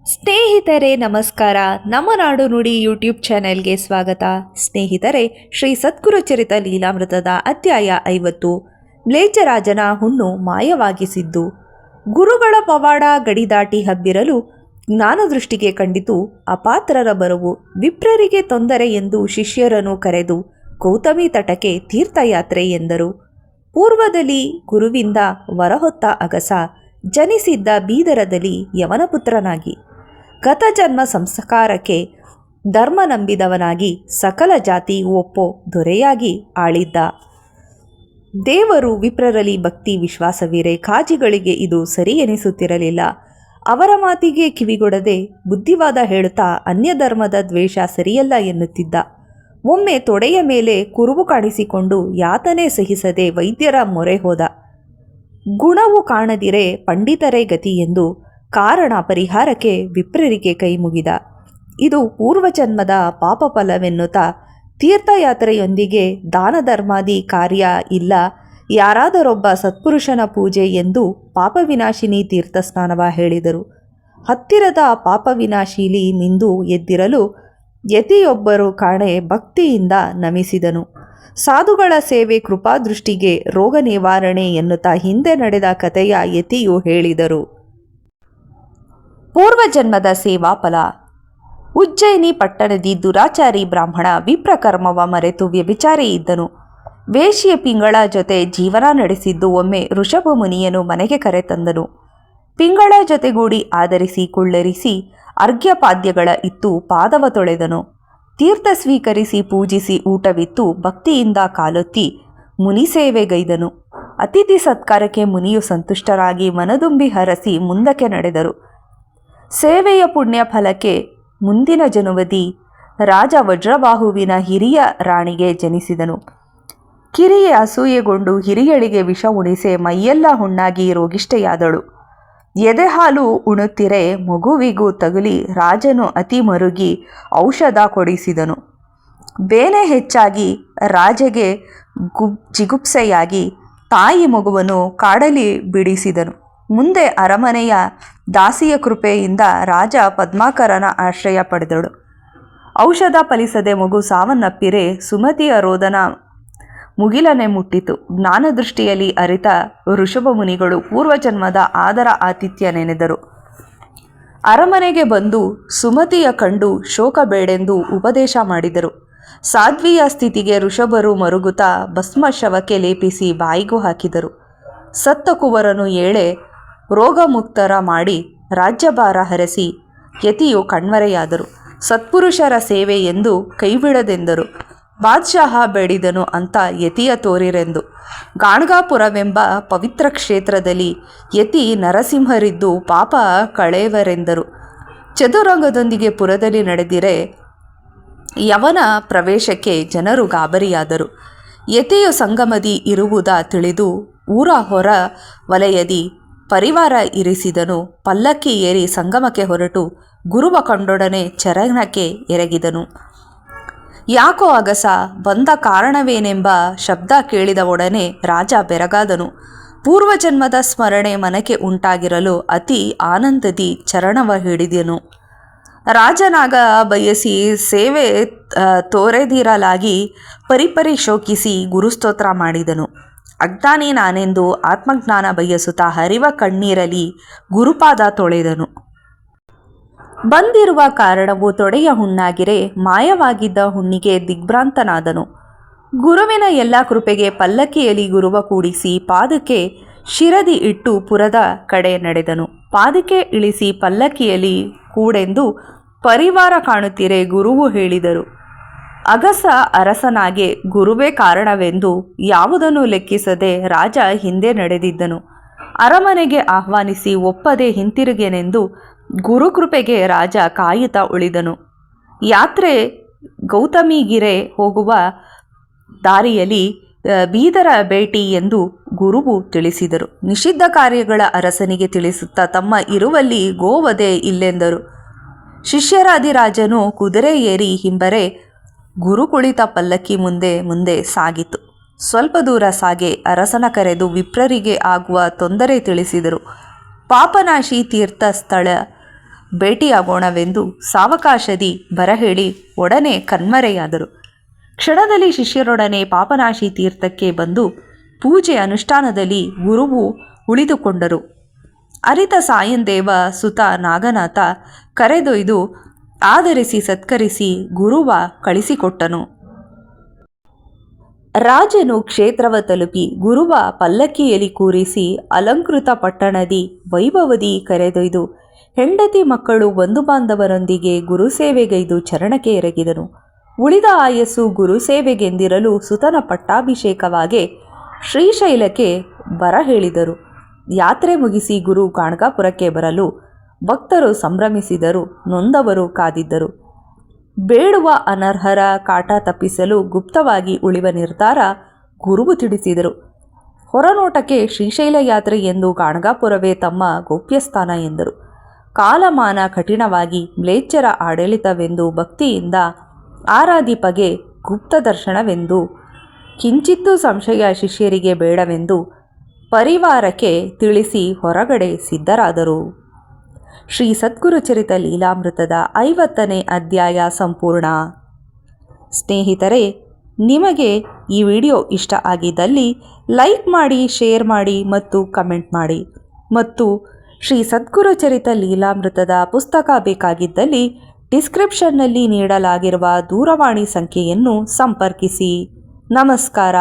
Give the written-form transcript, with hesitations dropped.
ಸ್ನೇಹಿತರೆ ನಮಸ್ಕಾರ. ನಮ್ಮ ನಾಡು ನುಡಿ ಯೂಟ್ಯೂಬ್ ಚಾನೆಲ್ಗೆ ಸ್ವಾಗತ. ಸ್ನೇಹಿತರೆ, ಶ್ರೀ ಸದ್ಗುರು ಚರಿತ ಲೀಲಾಮೃತದ ಅಧ್ಯಾಯ 50 ಮ್ಲೇಚ್ಛರಾಜನ ಹುಣ್ಣು ಮಾಯವಾಗಿಸಿದ್ದು. ಗುರುಗಳ ಪವಾಡ ಗಡಿದಾಟಿ ಹಬ್ಬಿರಲು ಜ್ಞಾನದೃಷ್ಟಿಗೆ ಕಂಡಿತು ಅಪಾತ್ರರ ಬರವು. ವಿಪ್ರರಿಗೆ ತೊಂದರೆ ಎಂದು ಶಿಷ್ಯರನ್ನು ಕರೆದು ಗೌತಮಿ ತಟಕ್ಕೆ ತೀರ್ಥಯಾತ್ರೆ ಎಂದರು. ಪೂರ್ವದಲ್ಲಿ ಗುರುವಿಂದ ವರಹೊತ್ತ ಅಗಸ ಜನಿಸಿದ್ದ ಬೀದರದಲ್ಲಿ ಯವನಪುತ್ರನಾಗಿ ಗತಜನ್ಮ ಸಂಸ್ಕಾರಕ್ಕೆ ಧರ್ಮ ನಂಬಿದವನಾಗಿ ಸಕಲ ಜಾತಿ ಒಪ್ಪೋ ದೊರೆಯಾಗಿ ಆಳಿದ್ದ. ದೇವರು ವಿಪ್ರರಲ್ಲಿ ಭಕ್ತಿ ವಿಶ್ವಾಸವಿರೆ. ಕಾಜಿಗಳಿಗೆ ಇದು ಸರಿ ಎನಿಸುತ್ತಿರಲಿಲ್ಲ. ಅವರ ಮಾತಿಗೆ ಕಿವಿಗೊಡದೆ ಬುದ್ಧಿವಾದ ಹೇಳುತ್ತಾ ಅನ್ಯಧರ್ಮದ ದ್ವೇಷ ಸರಿಯಲ್ಲ ಎನ್ನುತ್ತಿದ್ದ. ಒಮ್ಮೆ ತೊಡೆಯ ಮೇಲೆ ಕುರುಬು ಕಾಣಿಸಿಕೊಂಡು ಯಾತನೆ ಸಹಿಸದೆ ವೈದ್ಯರ ಮೊರೆ ಹೋದ. ಗುಣವು ಕಾಣದಿರೆ ಪಂಡಿತರೇ ಗತಿ ಎಂದು ಕಾರಣ ಪರಿಹಾರಕ್ಕೆ ವಿಪ್ರರಿಗೆ ಕೈ ಮುಗಿದ. ಇದು ಪೂರ್ವಜನ್ಮದ ಪಾಪ ಫಲವೆನ್ನುತ್ತಾ ತೀರ್ಥಯಾತ್ರೆಯೊಂದಿಗೆ ದಾನ ಧರ್ಮಾದಿ ಕಾರ್ಯ ಇಲ್ಲ, ಯಾರಾದರೊಬ್ಬ ಸತ್ಪುರುಷನ ಪೂಜೆ ಎಂದು ಪಾಪವಿನಾಶಿನಿ ತೀರ್ಥಸ್ನಾನವ ಹೇಳಿದರು. ಹತ್ತಿರದ ಪಾಪವಿನಾಶಿಲಿ ಮಿಂದು ಎದ್ದಿರಲು ಯತಿಯೊಬ್ಬರು ಕಾಣೆ ಭಕ್ತಿಯಿಂದ ನಮಿಸಿದನು. ಸಾಧುಗಳ ಸೇವೆ ಕೃಪಾದೃಷ್ಟಿಗೆ ರೋಗ ನಿವಾರಣೆ ಎನ್ನುತ್ತಾ ಹಿಂದೆ ನಡೆದ ಕಥೆಯ ಯತಿಯು ಹೇಳಿದರು. ಪೂರ್ವಜನ್ಮದ ಸೇವಾ ಫಲ. ಉಜ್ಜಯಿನಿ ಪಟ್ಟಣದಿ ದುರಾಚಾರಿ ಬ್ರಾಹ್ಮಣ ವಿಪ್ರಕರ್ಮವ ಮರೆತು ವ್ಯಭಿಚಾರಿ ಇದ್ದನು. ವೇಶ್ಯ ಪಿಂಗಳ ಜೊತೆ ಜೀವನ ನಡೆಸಿದ್ದು ಒಮ್ಮೆ ಋಷಭ ಮುನಿಯನು ಮನೆಗೆ ಕರೆತಂದನು. ಪಿಂಗಳ ಜೊತೆಗೂಡಿ ಆದರಿಸಿ ಕುಳ್ಳರಿಸಿ ಅರ್ಘ್ಯಪಾದ್ಯಗಳ ಇತ್ತು ಪಾದವ ತೊಳೆದನು. ತೀರ್ಥ ಸ್ವೀಕರಿಸಿ ಪೂಜಿಸಿ ಊಟವಿತ್ತು ಭಕ್ತಿಯಿಂದ ಕಾಲೊತ್ತಿ ಮುನಿ ಸೇವೆಗೈದನು. ಅತಿಥಿ ಸತ್ಕಾರಕ್ಕೆ ಮುನಿಯು ಸಂತುಷ್ಟರಾಗಿ ಮನದುಂಬಿ ಹರಸಿ ಮುಂದಕ್ಕೆ ನಡೆದರು. ಸೇವೆಯ ಪುಣ್ಯ ಫಲಕ್ಕೆ ಮುಂದಿನ ಜನುವದಿ ರಾಜ ವಜ್ರಬಾಹುವಿನ ಹಿರಿಯ ರಾಣಿಗೆ ಜನಿಸಿದನು. ಕಿರಿಯ ಅಸೂಯೆಗೊಂಡು ಹಿರಿಯಳಿಗೆ ವಿಷ ಉಣಿಸೆ ಮೈಯೆಲ್ಲ ಹುಣ್ಣಾಗಿ ರೋಗಿಷ್ಠೆಯಾದಳು. ಎದೆ ಹಾಲು ಉಣುತ್ತಿರೆ ಮಗುವಿಗೂ ತಗುಲಿ ರಾಜನು ಅತಿ ಮರುಗಿ ಔಷಧ ಕೊಡಿಸಿದನು. ಬೇನೆ ಹೆಚ್ಚಾಗಿ ರಾಜಗೆ ಜಿಗುಪ್ಸೆಯಾಗಿ ತಾಯಿ ಮಗುವನ್ನು ಕಾಡಲಿ ಬಿಡಿಸಿದನು. ಮುಂದೆ ಅರಮನೆಯ ದಾಸಿಯ ಕೃಪೆಯಿಂದ ರಾಜ ಪದ್ಮಾಕರನ ಆಶ್ರಯ ಪಡೆದಳು. ಔಷಧ ಫಲಿಸದೆ ಮಗು ಸಾವನ್ನಪ್ಪಿರೆ ಸುಮತಿಯ ರೋದನ ಮುಗಿಲನೆ ಮುಟ್ಟಿತು. ಜ್ಞಾನದೃಷ್ಟಿಯಲ್ಲಿ ಅರಿತ ಋಷಭ ಮುನಿಗಳು ಪೂರ್ವಜನ್ಮದ ಆದರ ಆತಿಥ್ಯ ನೆನೆದರು. ಅರಮನೆಗೆ ಬಂದು ಸುಮತಿಯ ಕಂಡು ಶೋಕ ಬೇಡೆಂದು ಉಪದೇಶ ಮಾಡಿದರು. ಸಾಧ್ವಿಯ ಸ್ಥಿತಿಗೆ ಋಷಭರು ಮರುಗುತ್ತಾ ಭಸ್ಮ ಶವಕ್ಕೆ ಲೇಪಿಸಿ ಬಾಯಿಗೂ ಹಾಕಿದರು. ಸತ್ತ ಕುವರನು ಏಳೆ ರೋಗಮುಕ್ತರ ಮಾಡಿ ರಾಜ್ಯಭಾರ ಹರಸಿ ಯತಿಯು ಕಣ್ಮರೆಯಾದರು. ಸತ್ಪುರುಷರ ಸೇವೆ ಎಂದು ಕೈಬಿಡದೆಂದರು. ಬಾದ್ಶಾಹ ಬೇಡಿದನು ಅಂತ ಯತಿಯ ತೋರಿರೆಂದು. ಗಾಣಗಾಪುರವೆಂಬ ಪವಿತ್ರ ಕ್ಷೇತ್ರದಲ್ಲಿ ಯತಿ ನರಸಿಂಹರಿದ್ದು ಪಾಪ ಕಳೆವರೆಂದರು. ಚದುರಂಗದೊಂದಿಗೆ ಪುರದಲ್ಲಿ ನಡೆದಿರೆ ಯವನ ಪ್ರವೇಶಕ್ಕೆ ಜನರು ಗಾಬರಿಯಾದರು. ಯತಿಯು ಸಂಗಮದಿ ಇರುವುದ ತಿಳಿದು ಊರ ಹೊರ ವಲಯದಿ ಪರಿವಾರ ಇರಿಸಿದನು. ಪಲ್ಲಕ್ಕಿ ಏರಿ ಸಂಗಮಕ್ಕೆ ಹೊರಟು ಗುರುವ ಕಂಡೊಡನೆ ಚರಣಕ್ಕೆ ಎರಗಿದನು. ಯಾಕೋ ಅಗಸ ಬಂದ ಕಾರಣವೇನೆಂಬ ಶಬ್ದ ಕೇಳಿದ ಒಡನೆ ರಾಜ ಬೆರಗಾದನು. ಪೂರ್ವಜನ್ಮದ ಸ್ಮರಣೆ ಮನಕ್ಕೆ ಉಂಟಾಗಿರಲು ಅತಿ ಆನಂದದಿ ಚರಣವ ಹಿಡಿದನು. ರಾಜನಾಗ ಬಯಸಿ ಸೇವೆ ತೋರೆದಿರಲಾಗಿ ಪರಿಪರಿ ಶೋಕಿಸಿ ಗುರುಸ್ತೋತ್ರ ಮಾಡಿದನು. ಅಜ್ಞಾನಿ ನಾನೆಂದು ಆತ್ಮಜ್ಞಾನ ಬಯಸುತ್ತಾ ಹರಿವ ಕಣ್ಣೀರಲಿ ಗುರುಪಾದ ತೊಳೆದನು. ಬಂದಿರುವ ಕಾರಣವು ತೊಡೆಯ ಹುಣ್ಣಾಗಿರೆ ಮಾಯವಾಗಿದ್ದ ಹುಣ್ಣಿಗೆ ದಿಗ್ಭ್ರಾಂತನಾದನು. ಗುರುವಿನ ಎಲ್ಲ ಕೃಪೆಗೆ ಪಲ್ಲಕ್ಕಿಯಲ್ಲಿ ಗುರುವ ಕೂಡಿಸಿ ಪಾದಕ್ಕೆ ಶಿರದಿ ಇಟ್ಟು ಪುರದ ಕಡೆ ನಡೆದನು. ಪಾದಕ್ಕೆ ಇಳಿಸಿ ಪಲ್ಲಕ್ಕಿಯಲ್ಲಿ ಕೂಡೆಂದು ಪರಿವಾರ ಕಾಣುತ್ತಿರೆ ಗುರುವು ಹೇಳಿದರು. ಅಗಸ ಅರಸನಾಗೆ ಗುರುವೇ ಕಾರಣವೆಂದು ಯಾವುದನ್ನು ಲೆಕ್ಕಿಸದೆ ರಾಜ ಹಿಂದೆ ನಡೆದಿದ್ದನು. ಅರಮನೆಗೆ ಆಹ್ವಾನಿಸಿ ಒಪ್ಪದೆ ಹಿಂತಿರುಗೆನೆಂದು ಗುರುಕೃಪೆಗೆ ರಾಜ ಕಾಯುತ್ತಾ ಉಳಿದನು. ಯಾತ್ರೆ ಗೌತಮಿಗಿರೆ ಹೋಗುವ ದಾರಿಯಲ್ಲಿ ಬೀದರ ಭೇಟಿ ಎಂದು ಗುರುವು ತಿಳಿಸಿದರು. ನಿಷಿದ್ಧ ಕಾರ್ಯಗಳ ಅರಸನಿಗೆ ತಿಳಿಸುತ್ತಾ ತಮ್ಮ ಇರುವಲ್ಲಿ ಗೋವಧೆ ಇಲ್ಲೆಂದರು. ಶಿಷ್ಯರಾದಿರಾಜನು ಕುದುರೆ ಏರಿ ಹಿಂಬರೆ ಗುರು ಕುಳಿತ ಪಲ್ಲಕ್ಕಿ ಮುಂದೆ ಮುಂದೆ ಸಾಗಿತು. ಸ್ವಲ್ಪ ದೂರ ಸಾಗೆ ಅರಸನ ಕರೆದು ವಿಪ್ರರಿಗೆ ಆಗುವ ತೊಂದರೆ ತಿಳಿಸಿದರು. ಪಾಪನಾಶಿ ತೀರ್ಥ ಸ್ಥಳ ಭೇಟಿಯಾಗೋಣವೆಂದು ಸಾವಕಾಶದಿ ಬರಹೇಳಿ ಒಡನೆ ಕಣ್ಮರೆಯಾದರು. ಕ್ಷಣದಲ್ಲಿ ಶಿಷ್ಯರೊಡನೆ ಪಾಪನಾಶಿ ತೀರ್ಥಕ್ಕೆ ಬಂದು ಪೂಜೆ ಅನುಷ್ಠಾನದಲ್ಲಿ ಗುರುವು ಉಳಿದುಕೊಂಡರು. ಅರಿತ ಸಾಯಂದೇವ ಸುತ ನಾಗನಾಥ ಕರೆದೊಯ್ದು ಆದರಿಸಿ ಸತ್ಕರಿಸಿ ಗುರುವ ಕಳಿಸಿಕೊಟ್ಟನು. ರಾಜನು ಕ್ಷೇತ್ರವ ತಲುಪಿ ಗುರುವ ಪಲ್ಲಕ್ಕಿಯಲ್ಲಿ ಕೂರಿಸಿ ಅಲಂಕೃತ ಪಟ್ಟಣದಿ ವೈಭವದಿ ಕರೆದೊಯ್ದು ಹೆಂಡತಿ ಮಕ್ಕಳು ಬಂಧು ಬಾಂಧವರೊಂದಿಗೆ ಗುರುಸೇವೆಗೈದು ಚರಣಕ್ಕೆ ಎರಗಿದನು. ಉಳಿದ ಆಯಸ್ಸು ಗುರುಸೇವೆಗೆಂದಿರಲು ಸುತನ ಪಟ್ಟಾಭಿಷೇಕವಾಗಿ ಶ್ರೀಶೈಲಕ್ಕೆ ಬರಹೇಳಿದರು. ಯಾತ್ರೆ ಮುಗಿಸಿ ಗುರು ಗಾಣಗಾಪುರಕ್ಕೆ ಬರಲು ಭಕ್ತರು ಸಂಭ್ರಮಿಸಿದರು, ನೊಂದವರು ಕಾದಿದ್ದರು. ಬೇಡುವ ಅನರ್ಹರ ಕಾಟ ತಪ್ಪಿಸಲು ಗುಪ್ತವಾಗಿ ಉಳಿವ ನಿರ್ಧಾರ ಗುರುವು ತಿಳಿಸಿದರು. ಹೊರನೋಟಕ್ಕೆ ಶ್ರೀಶೈಲ ಯಾತ್ರೆ ಎಂದು ಗಾಣಗಾಪುರವೇ ತಮ್ಮ ಗೋಪ್ಯಸ್ಥಾನ ಎಂದರು. ಕಾಲಮಾನ ಕಠಿಣವಾಗಿ ಮ್ಲೇಚ್ಛರ ಆಡಳಿತವೆಂದು ಭಕ್ತಿಯಿಂದ ಆರಾಧಿಪಗೆ ಗುಪ್ತ ದರ್ಶನವೆಂದು ಕಿಂಚಿತ್ತೂ ಸಂಶಯ ಶಿಷ್ಯರಿಗೆ ಬೇಡವೆಂದು ಪರಿವಾರಕ್ಕೆ ತಿಳಿಸಿ ಹೊರಗಡೆ ಸಿದ್ಧರಾದರು. ಶ್ರೀ ಸದ್ಗುರು ಚರಿತ ಲೀಲಾಮೃತದ 50ನೇ ಅಧ್ಯಾಯ ಸಂಪೂರ್ಣ. ಸ್ನೇಹಿತರೆ, ನಿಮಗೆ ಈ ವಿಡಿಯೋ ಇಷ್ಟ ಆಗಿದ್ದಲ್ಲಿ ಲೈಕ್ ಮಾಡಿ, ಶೇರ್ ಮಾಡಿ ಮತ್ತು ಕಮೆಂಟ್ ಮಾಡಿ. ಮತ್ತು ಶ್ರೀ ಸದ್ಗುರು ಚರಿತ ಲೀಲಾಮೃತದ ಪುಸ್ತಕ ಬೇಕಾಗಿದ್ದಲ್ಲಿ ಡಿಸ್ಕ್ರಿಪ್ಷನ್ನಲ್ಲಿ ನೀಡಲಾಗಿರುವ ದೂರವಾಣಿ ಸಂಖ್ಯೆಯನ್ನು ಸಂಪರ್ಕಿಸಿ. ನಮಸ್ಕಾರ.